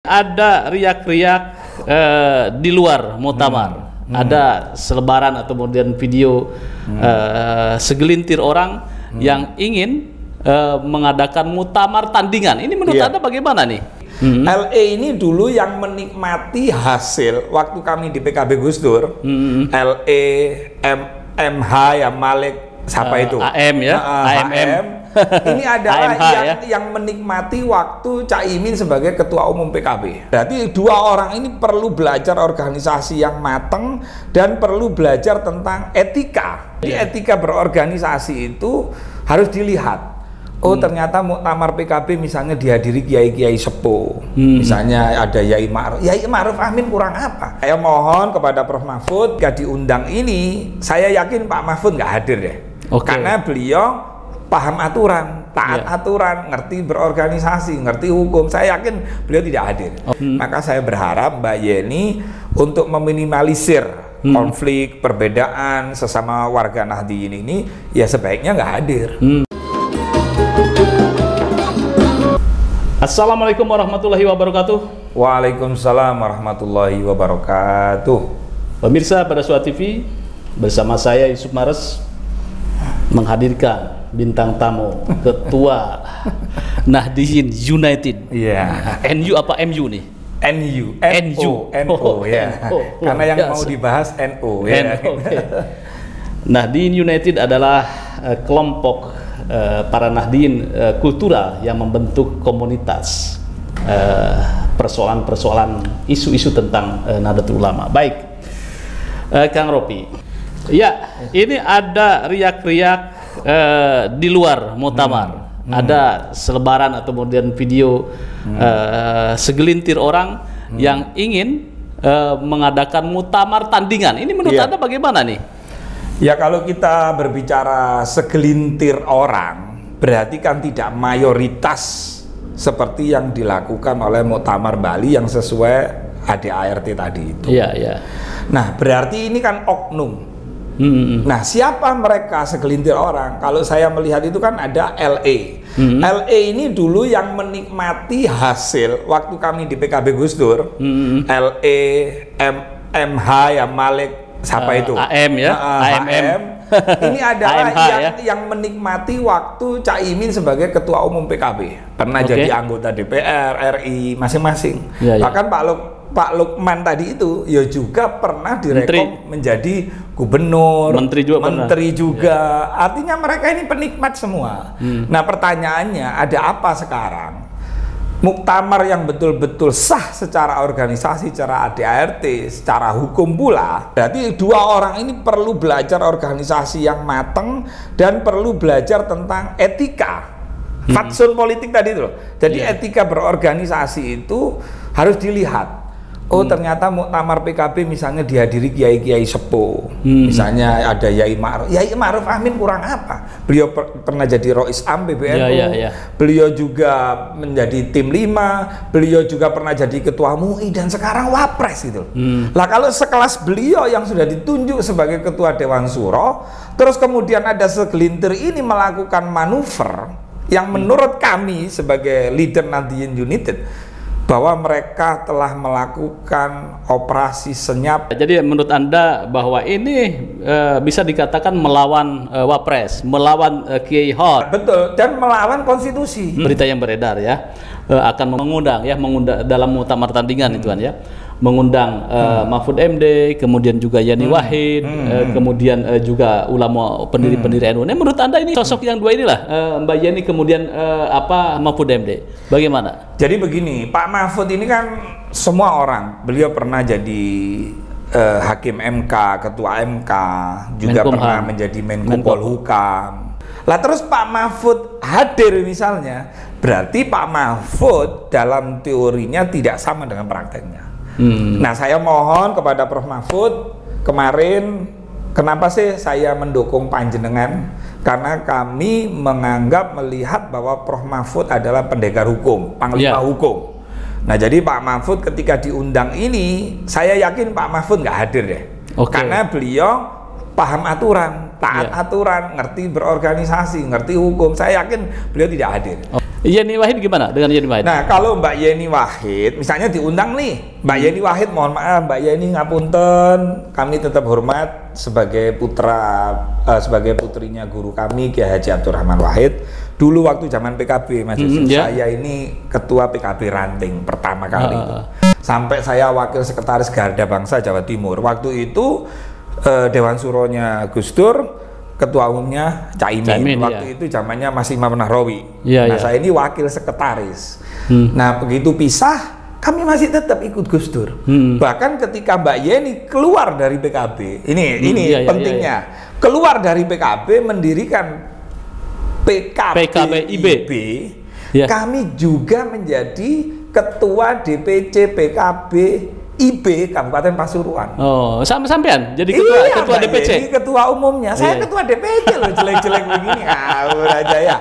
Ada riak-riak di luar muktamar, ada selebaran atau kemudian video segelintir orang yang ingin mengadakan muktamar tandingan. Ini menurut Anda bagaimana nih? LE ini dulu yang menikmati hasil waktu kami di PKB Gus Dur. LE, MH ya, Malik, siapa itu? AM ya, AMM. Ini adalah AMH, yang menikmati waktu Cak Imin sebagai Ketua Umum PKB. Berarti dua orang ini perlu belajar organisasi yang matang dan perlu belajar tentang etika. Jadi etika berorganisasi itu harus dilihat. Oh ternyata muktamar PKB misalnya dihadiri kiai-kiai sepuh, misalnya ada Yai Ma'ruf Amin kurang apa? Saya mohon kepada Prof Mahfud, jika diundang ini, saya yakin Pak Mahfud nggak hadir deh, karena beliau paham aturan, taat aturan, ngerti berorganisasi, ngerti hukum. Saya yakin beliau tidak hadir. Maka saya berharap Mbak Yeni untuk meminimalisir konflik, perbedaan sesama warga Nahdliyin ini, ya sebaiknya nggak hadir. Assalamualaikum warahmatullahi wabarakatuh. Waalaikumsalam warahmatullahi wabarakatuh. Pemirsa pada Suara TV, bersama saya Yusuf Mares menghadirkan bintang tamu Ketua Nahdliyin United. NU apa MU nih? NU ya. Karena yang mau dibahas NU ya. Nahdliyin United adalah kelompok para Nahdliyin kultural yang membentuk komunitas persoalan-persoalan isu-isu tentang Nahdlatul Ulama. Baik, Kang Ropi. Ya, ini ada riak-riak di luar muktamar, ada selebaran atau kemudian video segelintir orang yang ingin mengadakan muktamar tandingan. Ini menurut Anda bagaimana nih? Ya kalau kita berbicara segelintir orang, berarti kan tidak mayoritas seperti yang dilakukan oleh Muktamar Bali yang sesuai ADART tadi itu. Nah berarti ini kan oknum. Nah siapa mereka segelintir orang? Kalau saya melihat itu kan ada LE. LE ini dulu yang menikmati hasil waktu kami di PKB Gus Dur. LE, MH ya, Malik, siapa itu? AM ya, AMM. Ini adalah yang menikmati waktu Cak Imin sebagai Ketua Umum PKB. Pernah jadi anggota DPR RI masing-masing. Bahkan Pak Lukman tadi itu ya juga pernah direkom menjadi gubernur, menteri juga. Artinya mereka ini penikmat semua. Nah pertanyaannya, ada apa sekarang? Muktamar yang betul-betul sah secara organisasi, secara ADART, secara hukum pula, berarti dua orang ini perlu belajar organisasi yang matang dan perlu belajar tentang etika. Fatsun politik tadi itu loh. Jadi etika berorganisasi itu harus dilihat. Oh ternyata muktamar PKB misalnya dihadiri kiai-kiai sepuh, misalnya ada Yai Ma'ruf Amin kurang apa? Beliau pernah jadi Rois Am PBNU, beliau juga menjadi tim 5, beliau juga pernah jadi Ketua MUI dan sekarang Wapres gitu. Lah kalau sekelas beliau yang sudah ditunjuk sebagai Ketua Dewan Suro, terus kemudian ada segelintir ini melakukan manuver yang menurut kami sebagai leader Nahdliyin United bahwa mereka telah melakukan operasi senyap. Jadi menurut Anda bahwa ini bisa dikatakan melawan Wapres, melawan Kiai Hot. Betul, dan melawan konstitusi. Berita yang beredar ya akan mengundang dalam muktamar tandingan itu kan ya. Mengundang Mahfud MD, kemudian juga Yani Wahid, kemudian juga ulama pendiri-pendiri NU. Nah, menurut Anda ini sosok yang dua inilah Mbak Yani kemudian Mahfud MD. Bagaimana? Jadi begini, Pak Mahfud ini kan semua orang, beliau pernah jadi Hakim MK, Ketua MK, juga pernah menjadi Menko Polhukam. Lah terus Pak Mahfud hadir misalnya, berarti Pak Mahfud dalam teorinya tidak sama dengan prakteknya. Nah saya mohon kepada Prof Mahfud, kemarin kenapa sih saya mendukung panjenengan? Karena kami melihat bahwa Prof Mahfud adalah pendekar hukum, panglima hukum. Nah jadi Pak Mahfud ketika diundang ini, saya yakin Pak Mahfud nggak hadir deh, karena beliau paham aturan, taat aturan, ngerti berorganisasi, ngerti hukum. Saya yakin beliau tidak hadir. Yeni Wahid gimana dengan Yeni Wahid? Nah, kalau Mbak Yeni Wahid, misalnya diundang nih, Mbak Yeni Wahid, mohon maaf, Mbak Yeni ngapunten, kami tetap hormat sebagai sebagai putrinya guru kami Kiai Haji Abdurrahman Wahid. Dulu waktu zaman PKB, Mas Yusuf, saya ini ketua PKB ranting pertama kali itu. Sampai saya wakil sekretaris Garda Bangsa Jawa Timur. Waktu itu Dewan Suronya Gus Dur, ketua umumnya Caimin. Waktu itu zamannya masih Imam Nahrawi. Saya ini wakil sekretaris. Nah, begitu pisah, kami masih tetap ikut Gus Dur. Bahkan ketika Mbak Yeni keluar dari PKB, ini pentingnya, keluar dari PKB mendirikan PKBIB, kami juga menjadi ketua DPC PKB IB Kabupaten Pasuruan. Oh, sampean jadi ketua DPC. Jadi ketua umumnya. Saya ketua DPC loh, jelek-jelek begini. Ngawur aja ya.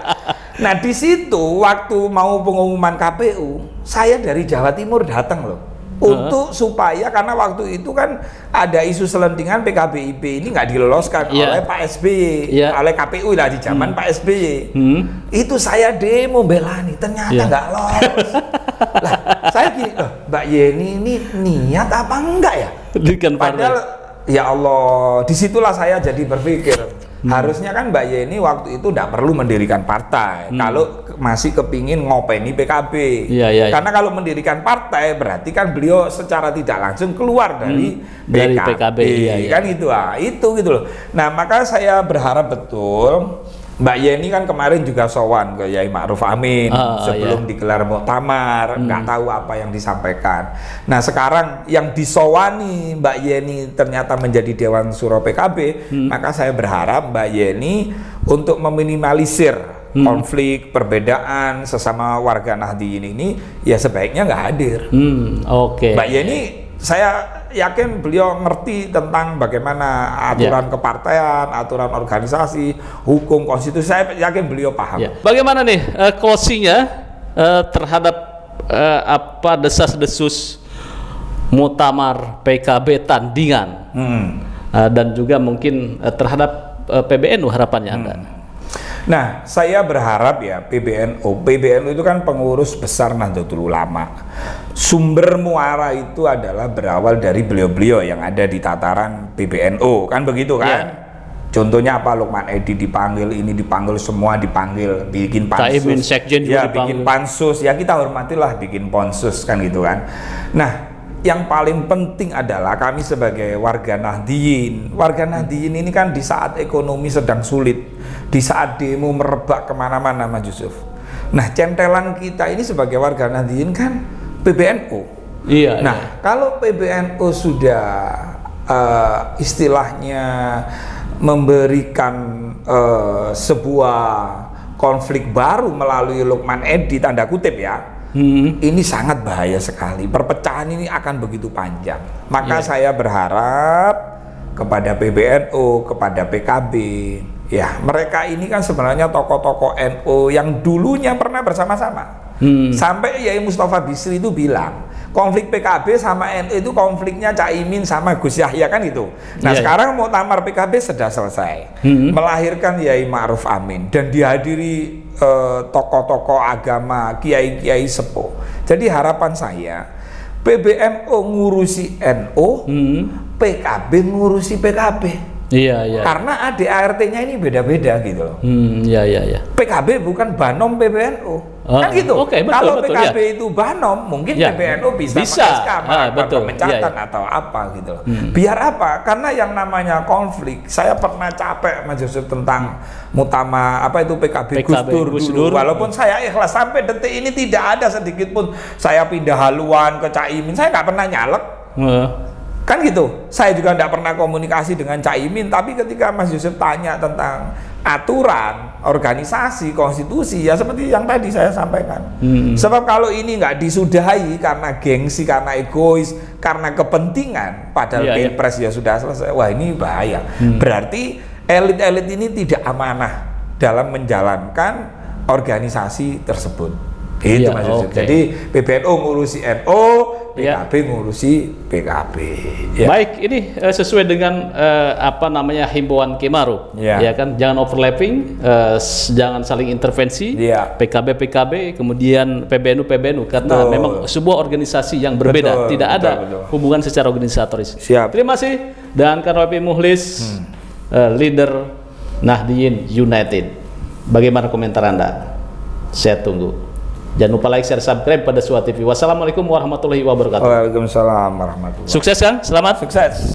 Nah, di situ waktu mau pengumuman KPU, saya dari Jawa Timur datang loh. Untuk supaya, karena waktu itu kan ada isu selentingan PKBIB ini nggak diloloskan oleh Pak SBY, oleh KPU lah di zaman Pak SBY. Itu saya demo belani, ternyata nggak lolos. Lah, saya gini, Mbak Yeni ini niat apa enggak ya? Padahal ya Allah, disitulah saya jadi berpikir, harusnya kan Mbak Yeni waktu itu tidak perlu mendirikan partai kalau masih kepingin ngopeni PKB. Karena kalau mendirikan partai berarti kan beliau secara tidak langsung keluar dari PKB. Kan itu gitu loh. Nah, maka saya berharap betul Mbak Yeni kan kemarin juga sowan ke Yai Ma'ruf Amin sebelum digelar muktamar, nggak tahu apa yang disampaikan. Nah, sekarang yang disowani Mbak Yeni ternyata menjadi Dewan Suro PKB, maka saya berharap Mbak Yeni untuk meminimalisir konflik, perbedaan sesama warga Nahdliyin ini, ya sebaiknya nggak hadir. Mbak Yeni, saya yakin beliau ngerti tentang bagaimana aturan kepartaian, aturan organisasi, hukum, konstitusi. Saya yakin beliau paham. Bagaimana nih closingnya terhadap apa desas-desus muktamar PKB tandingan dan juga mungkin terhadap PBNU harapannya Anda? Nah, saya berharap ya PBNU itu kan pengurus besar Nahdlatul Ulama. Sumber muara itu adalah berawal dari beliau-beliau yang ada di tataran PBNU, kan begitu kan? Contohnya apa, Lukman Edi dipanggil, ini dipanggil, semua dipanggil, bikin pansus, bikin pansus, ya kita hormatilah bikin pansus kan gitu kan. Nah, yang paling penting adalah kami sebagai warga Nahdliyin ini kan di saat ekonomi sedang sulit, di saat demo merebak kemana-mana, Mas Yusuf. Nah, centelan kita ini sebagai warga Nahdliyin kan PBNU. Kalau PBNU sudah istilahnya memberikan sebuah konflik baru melalui Lukman Edi, tanda kutip ya, ini sangat bahaya sekali. Perpecahan ini akan begitu panjang. Maka saya berharap kepada PBNU, kepada PKB, ya mereka ini kan sebenarnya tokoh-tokoh NU yang dulunya pernah bersama-sama. Sampai Yai Mustafa Bisri itu bilang konflik PKB sama NU itu konfliknya Caimin sama Gus Yahya kan itu. Nah, sekarang muktamar PKB sudah selesai, melahirkan Yai Ma'ruf Amin dan dihadiri tokoh-tokoh agama, kiai-kiai sepuh. Jadi harapan saya PBNU ngurusi NU, PKB ngurusi PKB. Karena ADART-nya ini beda-beda gitu loh. PKB bukan banom PBNU. Kan gitu. Kalau PKB itu banom, mungkin PBNU bisa melakukan pemecatan atau apa gitu loh. Biar apa? Karena yang namanya konflik, saya pernah capek Mas Yusuf tentang muktamar apa itu PKB Gus Dur. Walaupun saya ikhlas sampai detik ini tidak ada sedikit pun saya pindah haluan ke Caimin, saya nggak pernah nyalek. Kan gitu. Saya juga tidak pernah komunikasi dengan Caimin, tapi ketika Mas Yusuf tanya tentang aturan, organisasi, konstitusi, ya seperti yang tadi saya sampaikan. Sebab kalau ini nggak disudahi karena gengsi, karena egois, karena kepentingan, padahal Pilpres ya sudah selesai, wah ini bahaya. Berarti elit-elit ini tidak amanah dalam menjalankan organisasi tersebut. Itu Mas Yusuf. Jadi PBNU ngurusi NU, PKB ngurusi PKB. Ya. Baik, ini sesuai dengan himbauan Kemaru, ya kan, jangan overlapping, jangan saling intervensi, PKB, kemudian PBNU, karena memang sebuah organisasi yang berbeda, tidak ada hubungan secara organisatoris. Siap. Terima kasih, dan Kang Ropi Mukhlis, leader Nahdliyin United. Bagaimana komentar Anda? Saya tunggu. Jangan lupa like, share, subscribe pada Suara TV. Wassalamualaikum warahmatullahi wabarakatuh. Waalaikumsalam warahmatullahi wabarakatuh. Sukses Kang, selamat. Sukses.